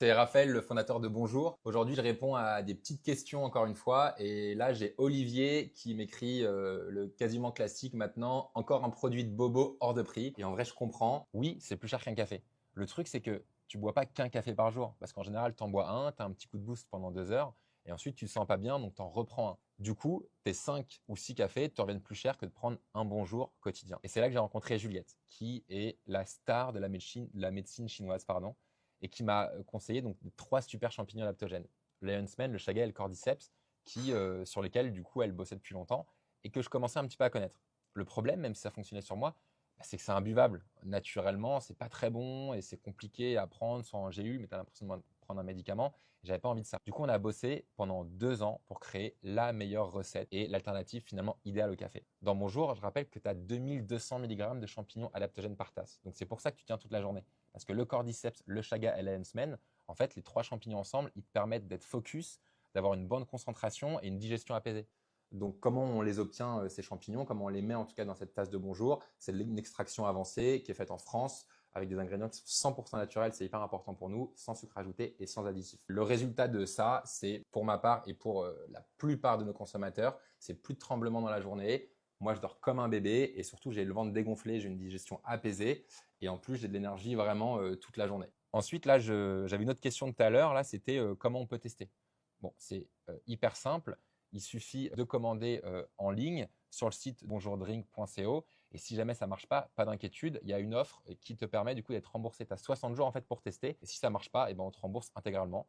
C'est Raphaël, le fondateur de Bonjour. Aujourd'hui, je réponds à des petites questions encore une fois. Et là, j'ai Olivier qui m'écrit le quasiment classique maintenant. Encore un produit de bobo hors de prix. Et en vrai, je comprends. Oui, c'est plus cher qu'un café. Le truc, c'est que tu bois pas qu'un café par jour. Parce qu'en général, tu en bois un, tu as un petit coup de boost pendant 2 heures. Et ensuite, tu te sens pas bien, donc tu en reprends un. Du coup, tes 5 ou 6 cafés te reviennent plus cher que de prendre un Bonjour quotidien. Et c'est là que j'ai rencontré Juliette, qui est la star de la médecine chinoise, pardon, et qui m'a conseillé donc 3 super champignons adaptogènes. Le Lion's Mane, le Chaga et le Cordyceps, sur lesquels du coup elle bossait depuis longtemps et que je commençais un petit peu à connaître. Le problème, même si ça fonctionnait sur moi, c'est que c'est imbuvable. Naturellement, c'est pas très bon et c'est compliqué à prendre, soit en GU, mais tu as l'impression de prendre un médicament. J'avais pas envie de ça. Du coup, on a bossé pendant 2 ans pour créer la meilleure recette et l'alternative finalement idéale au café. Dans mon jour, je rappelle que tu as 2200 mg de champignons adaptogènes par tasse. Donc c'est pour ça que tu tiens toute la journée. Parce que le cordyceps, le chaga et la henchman, en fait, les 3 champignons ensemble, ils te permettent d'être focus, d'avoir une bonne concentration et une digestion apaisée. Donc, comment on les obtient, ces champignons? Comment on les met en tout cas dans cette tasse de Bonjour? C'est une extraction avancée qui est faite en France avec des ingrédients qui sont 100% naturels. C'est hyper important pour nous, sans sucre ajouté et sans additifs. Le résultat de ça, c'est pour ma part et pour la plupart de nos consommateurs, c'est plus de tremblements dans la journée. Moi, je dors comme un bébé et surtout, j'ai le ventre dégonflé, j'ai une digestion apaisée et en plus, j'ai de l'énergie vraiment toute la journée. Ensuite, là, j'avais une autre question de tout à l'heure. Là, c'était comment on peut tester. Bon, c'est hyper simple. Il suffit de commander en ligne sur le site bonjourdrink.co. Et si jamais ça marche pas d'inquiétude, il y a une offre qui te permet du coup d'être remboursé. Tu as 60 jours en fait pour tester. Et si ça marche pas, eh ben, on te rembourse intégralement.